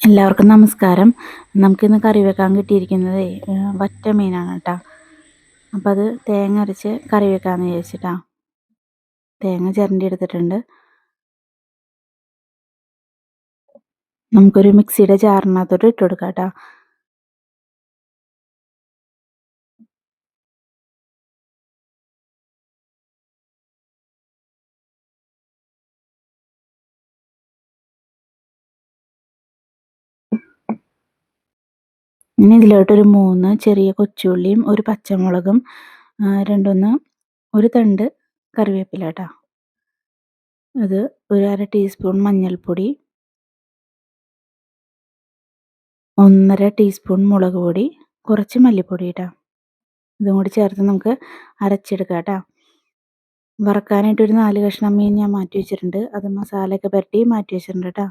എല്ലാവർക്കും നമസ്കാരം. നമുക്കിന്ന് കറി വെക്കാൻ കിട്ടിയിരിക്കുന്നത് വറ്റ മീനാണ് കേട്ടോ. അപ്പോൾ അത് തേങ്ങ അരച്ച് കറി വെക്കാമെന്ന് വിചാരിച്ചിട്ടാ. തേങ്ങ ചിരണ്ടി എടുത്തിട്ടുണ്ട്. നമുക്കൊരു മിക്സിയുടെ ജാറിനകത്തോട്ട് ഇട്ട് കൊടുക്കാം കേട്ടോ. ഇനി ഇതിലോട്ടൊരു 3 ചെറിയ കൊച്ചുള്ളിയും ഒരു പച്ചമുളകും ഒരു തണ്ട് കറിവേപ്പില കേട്ടോ. അത് ഒരു 1/2 ടീസ്പൂൺ മഞ്ഞൾപ്പൊടി, 1/2 ടീസ്പൂൺ മുളക് പൊടി, കുറച്ച് മല്ലിപ്പൊടി കേട്ടോ. ഇതും കൂടി ചേർത്ത് നമുക്ക് അരച്ചെടുക്കാം കേട്ടോ. വറക്കാനായിട്ട് ഒരു 4 കഷ്ണം മീൻ ഞാൻ മാറ്റി വെച്ചിട്ടുണ്ട്. അത് മസാലയൊക്കെ പുരട്ടി മാറ്റി വെച്ചിട്ടുണ്ട് കേട്ടോ.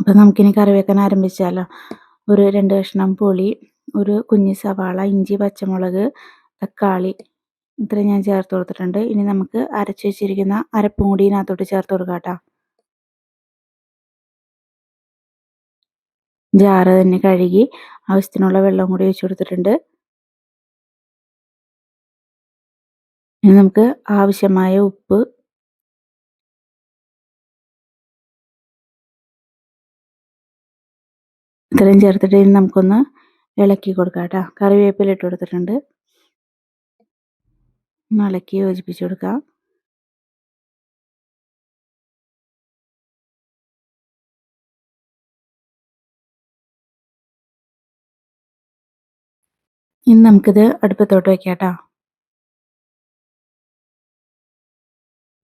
അപ്പം നമുക്കിനി കറി വെക്കാൻ ആരംഭിച്ചാലോ. ഒരു 2 കഷ്ണം പുളി, ഒരു കുഞ്ഞ് സവാള, ഇഞ്ചി, പച്ചമുളക്, തക്കാളി ഇത്രയും ഞാൻ ചേർത്ത് കൊടുത്തിട്ടുണ്ട്. ഇനി നമുക്ക് അരച്ച് വെച്ചിരിക്കുന്ന അരപ്പും കൂടി ഇതിനകത്തോട്ട് ചേർത്ത് കൊടുക്കാം കേട്ടോ. ജാറ് തന്നെ കഴുകി ആവശ്യത്തിനുള്ള വെള്ളം കൂടി ഒഴിച്ച് കൊടുത്തിട്ടുണ്ട്. ഇനി നമുക്ക് ആവശ്യമായ ഉപ്പ്, ഇത്രയും ചേർത്തിട്ട് ഇനി നമുക്കൊന്ന് ഇളക്കി കൊടുക്കാം കേട്ടോ. കറിവേപ്പില ഇട്ട് കൊടുത്തിട്ടുണ്ട്. ഒന്ന് ഇളക്കി യോജിപ്പിച്ച് കൊടുക്കാം. ഇനി നമുക്കിത് അടുപ്പത്തോട്ട് വയ്ക്കാം കേട്ടോ.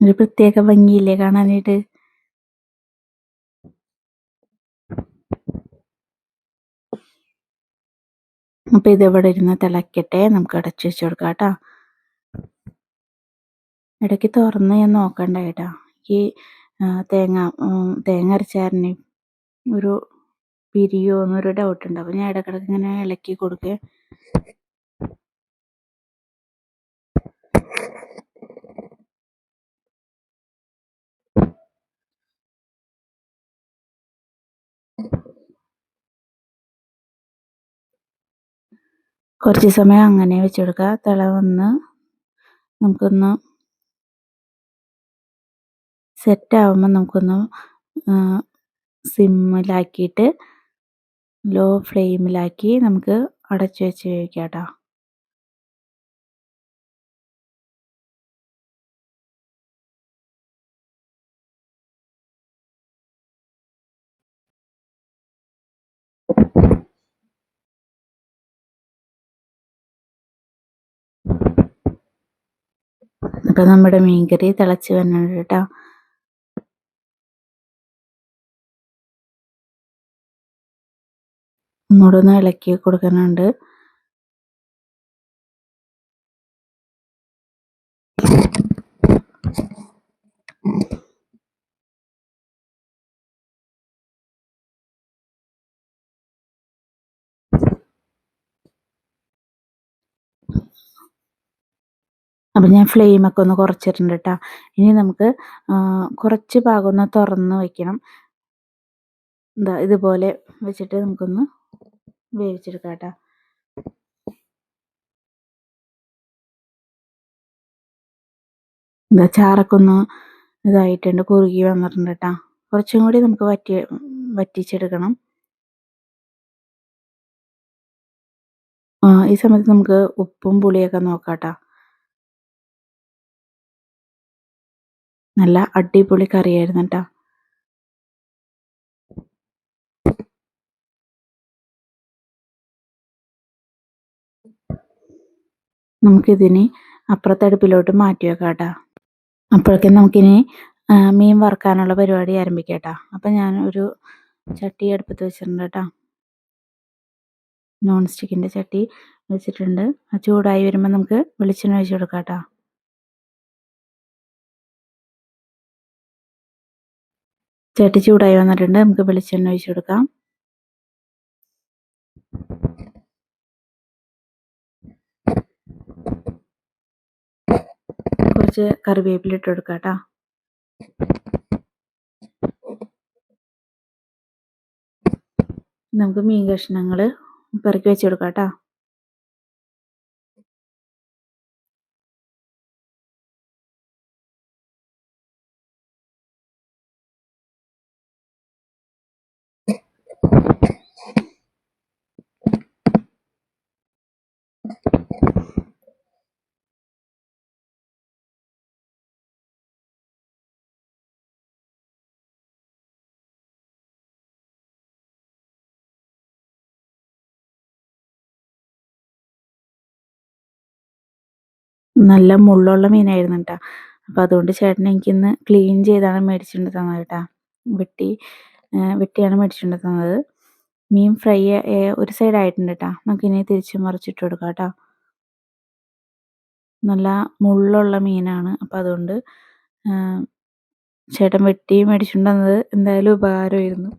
ഒരു പ്രത്യേക ഭംഗിയില്ലേ കാണാനായിട്ട്. അപ്പോൾ ഇതിവിടെ ഇരുന്ന് തിളക്കട്ടെ. നമുക്ക് അടച്ച് വെച്ച് കൊടുക്കാം കേട്ടോ. ഇടയ്ക്ക് തുറന്ന് ഞാൻ നോക്കണ്ട കേട്ടോ. ഈ തേങ്ങ അരച്ചാറിന് ഒരു പിരിയോ എന്നൊരു ഡൗട്ടുണ്ട്. അപ്പോൾ ഞാൻ ഇടയ്ക്കിടയ്ക്ക് ഇങ്ങനെ ഇളക്കി കൊടുക്കുക. കുറച്ച് സമയം അങ്ങനെ വെച്ച് കൊടുക്കുക. തിള വന്ന് നമുക്കൊന്ന് സെറ്റാവുമ്പോൾ നമുക്കൊന്ന് സിമ്മിലാക്കിയിട്ട് ലോ ഫ്ലെയിമിലാക്കി നമുക്ക് അടച്ച് വെച്ച് വേവിക്കാം കേട്ടോ. അപ്പോൾ നമ്മുടെ മീൻകറി തിളച്ച് വരുന്നുണ്ട് കേട്ടോ. ഒന്നുകൂടെ ഒന്ന് ഇളക്കി കൊടുക്കുന്നുണ്ട്. അപ്പം ഞാൻ ഫ്ലെയിമൊക്കെ ഒന്ന് കുറച്ചിട്ടുണ്ട് കേട്ടോ. ഇനി നമുക്ക് കുറച്ച് ഭാഗം ഒന്ന് തുറന്ന് വയ്ക്കണം. ഇതുപോലെ വെച്ചിട്ട് നമുക്കൊന്ന് വേവിച്ചെടുക്കാം കേട്ടോ. ചാറൊക്കെ ഒന്ന് ഇതായിട്ടുണ്ട്, കുറുകി വന്നിട്ടുണ്ട് കേട്ടോ. കുറച്ചും കൂടി നമുക്ക് വറ്റിച്ചെടുക്കണം. ഈ സമയത്ത് നമുക്ക് ഉപ്പും പുളിയൊക്കെ നോക്കാം കേട്ടോ. നല്ല അടിപൊളി കറിയായിരുന്നു കേട്ടോ. നമുക്കിതിനി അപ്പുറത്തെ അടുപ്പിലോട്ട് മാറ്റി വെക്കാം കേട്ടോ. അപ്പോഴേക്കും നമുക്കിനി മീൻ വറുക്കാനുള്ള പരിപാടി ആരംഭിക്കാം കേട്ടോ. അപ്പം ഞാൻ ഒരു ചട്ടി അടുപ്പത്ത് വെച്ചിട്ടുണ്ട് കേട്ടോ. നോൺ സ്റ്റിക്കിൻ്റെ ചട്ടി വെച്ചിട്ടുണ്ട്. ചൂടായി വരുമ്പോൾ നമുക്ക് വെളിച്ചെണ്ണ ഒഴിച്ച് കൊടുക്കാം കേട്ടോ. ചട്ടി ചൂടായി വന്നിട്ടുണ്ട്. നമുക്ക് വെളിച്ചെണ്ണ ഒഴിച്ച് കൊടുക്കാം. കുറച്ച് കറിവേപ്പില ഇട്ട് കൊടുക്കാം കേട്ടോ. നമുക്ക് മീൻ കഷ്ണങ്ങൾ പെറുക്കി വെച്ച് കൊടുക്കാം കേട്ടോ. നല്ല മുള്ളുള്ള മീനായിരുന്നു കേട്ടോ. അപ്പോൾ അതുകൊണ്ട് ചേട്ടൻ എനിക്കിന്ന് ക്ലീൻ ചെയ്താണ് മേടിച്ചുകൊണ്ട് തന്നത് കേട്ടോ. വെട്ടിയാണ് മേടിച്ചുകൊണ്ട് തന്നത്. മീൻ ഫ്രൈ ഒരു സൈഡ് ആയിട്ടുണ്ട് കേട്ടോ. നമുക്കിനി തിരിച്ച് മറിച്ചിട്ട് കൊടുക്കാം കേട്ടോ. നല്ല മുള്ളുള്ള മീനാണ്. അപ്പോൾ അതുകൊണ്ട് ചേട്ടൻ വെട്ടി മേടിച്ചുകൊണ്ട് തന്നത് എന്തായാലും ഉപകാരമായിരുന്നു.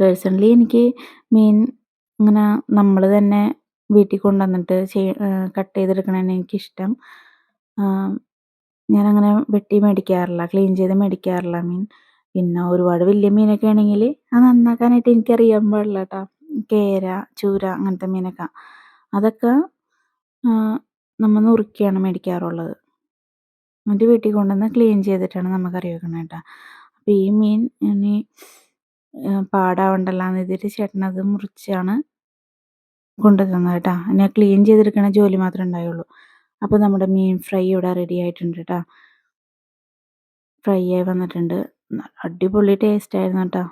പേഴ്സണലി എനിക്ക് മീൻ ഇങ്ങനെ നമ്മൾ തന്നെ വീട്ടിൽ കൊണ്ടുവന്നിട്ട് കട്ട് ചെയ്തെടുക്കണതാണ് എനിക്കിഷ്ടം. ഞാനങ്ങനെ വെട്ടി മേടിക്കാറില്ല, ക്ലീൻ ചെയ്ത് മേടിക്കാറില്ല മീൻ. പിന്നെ ഒരുപാട് വലിയ മീനൊക്കെ ആണെങ്കിൽ അത് നന്നാക്കാനായിട്ട് എനിക്കറിയാൻ പാടില്ല കേട്ടോ. കേര, ചൂര അങ്ങനത്തെ മീനൊക്കെ അതൊക്കെ നമ്മൾ നുറുക്കിയാണ് മേടിക്കാറുള്ളത്. എന്നിട്ട് വീട്ടിൽ കൊണ്ടുവന്ന് ക്ലീൻ ചെയ്തിട്ടാണ് നമ്മൾ കറി വെക്കുന്നത് കേട്ടോ. അപ്പോൾ ഈ മീൻ ഇനി പാടാവണ്ടല്ലോ എഴുതിയിട്ട് ചേട്ടനത് മുറിച്ചാണ് കൊണ്ടുതന്നത് കേട്ടോ. ഞാൻ ക്ലീൻ ചെയ്തെടുക്കണ ജോലി മാത്രമേ ഉണ്ടായുള്ളൂ. അപ്പോൾ നമ്മുടെ മീൻ ഫ്രൈ ഇവിടെ റെഡി ആയിട്ടുണ്ട് കേട്ടോ. ഫ്രൈ ആയി വന്നിട്ടുണ്ട്. അടിപൊളി ടേസ്റ്റ് ആയിരുന്നു കേട്ടോ.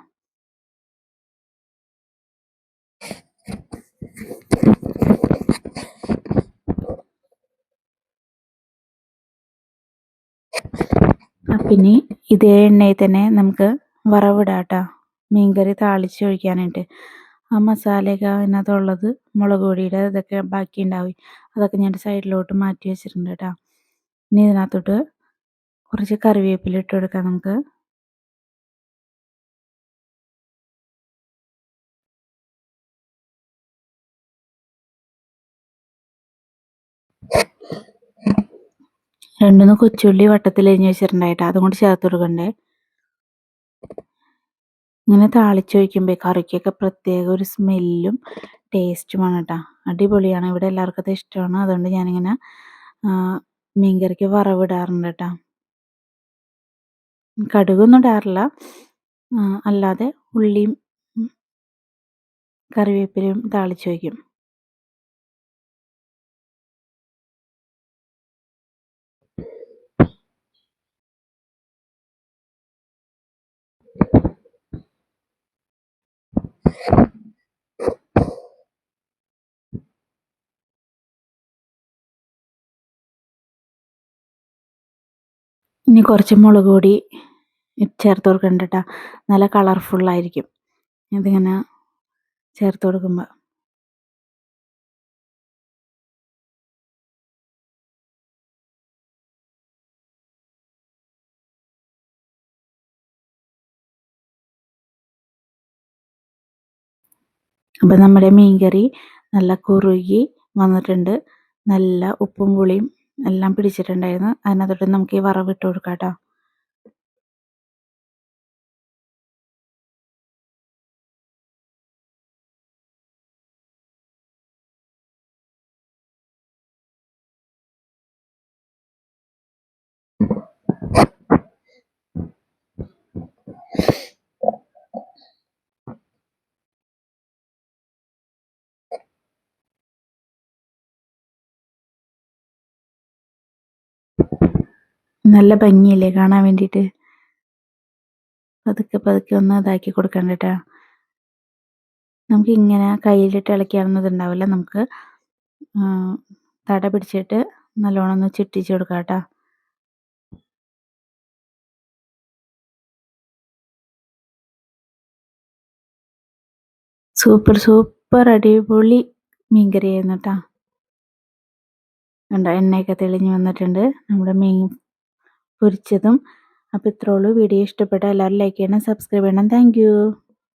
പിന്നെ ഇതേ എണ്ണയിൽ തന്നെ നമുക്ക് വറവിടാം കേട്ടോ. മീൻകറി താളിച്ച് ഒഴിക്കാനായിട്ട് ആ മസാലയൊക്കെ അതിനകത്തുള്ളത് മുളക് പൊടിയുടെ ഇതൊക്കെ ബാക്കി ഉണ്ടാവും. അതൊക്കെ ഞാൻ സൈഡിലോട്ട് മാറ്റി വെച്ചിട്ടുണ്ട് കേട്ടോ. ഇനി ഇതിനകത്തോട്ട് കുറച്ച് കറിവേപ്പില ഇട്ട് കൊടുക്കാം നമുക്ക്. രണ്ടുമൂന്ന് കൊച്ചുള്ളി വട്ടത്തിൽ അരിഞ്ഞ് വെച്ചിട്ടുണ്ടായിട്ടോ, അതുകൊണ്ട് ചേർത്ത് കൊടുക്കണ്ടേ. ഇങ്ങനെ താളിച്ചൊഴിക്കുമ്പോൾ കറിക്കൊക്കെ പ്രത്യേക ഒരു സ്മെല്ലും ടേസ്റ്റുമാണ് കേട്ടോ. അടിപൊളിയാണ്. ഇവിടെ എല്ലാവർക്കും അത് ഇഷ്ടമാണ്. അതുകൊണ്ട് ഞാനിങ്ങനെ മീൻകറിക്ക് വറവിടാറുണ്ട് കേട്ടോ. കടുകൊന്നും ഇടാറില്ല, അല്ലാതെ ഉള്ളിയും കറിവേപ്പിലയും താളിച്ച് വയ്ക്കും. ഇനി കുറച്ച് മുളക് പൊടി ചേർത്ത് കൊടുക്കണ്ട കേട്ടോ. നല്ല കളർഫുള്ളായിരിക്കും ഇതിങ്ങനെ ചേർത്ത് കൊടുക്കുമ്പോൾ. അപ്പം നമ്മുടെ മീൻകറി നല്ല കുറുകി വന്നിട്ടുണ്ട്. നല്ല ഉപ്പും പുളിയും എല്ലാം പിടിച്ചിട്ടുണ്ടായിരുന്നു. അതിനകത്തോട്ട് നമുക്ക് ഈ വറവിട്ട് കൊടുക്കാം കേട്ടോ. നല്ല ഭംഗിയില്ലേ കാണാൻ വേണ്ടിയിട്ട്. പതുക്കെ പതുക്കെ ഒന്ന് ഇതാക്കി കൊടുക്കണ്ട കേട്ടോ. നമുക്ക് ഇങ്ങനെ കയ്യിലിട്ട് ഇളക്കിയാലൊന്നും ഇതുണ്ടാവില്ല. നമുക്ക് തട പിടിച്ചിട്ട് നല്ലോണം ഒന്ന് ചുറ്റിച്ച് കൊടുക്കാം കേട്ടോ. സൂപ്പർ അടിപൊളി മീൻകറി ആയിരുന്നു കേട്ടോ. കണ്ടോ, എണ്ണയൊക്കെ തെളിഞ്ഞ് വന്നിട്ടുണ്ട് നമ്മുടെ മീൻ പൊരിച്ചതും. അപ്പോൾ ഇത്രേ ഉള്ളൂ. വീഡിയോ ഇഷ്ടപ്പെട്ട എല്ലാവരും ലൈക്ക് ചെയ്യണം, സബ്സ്ക്രൈബ് ചെയ്യണം. Thank you.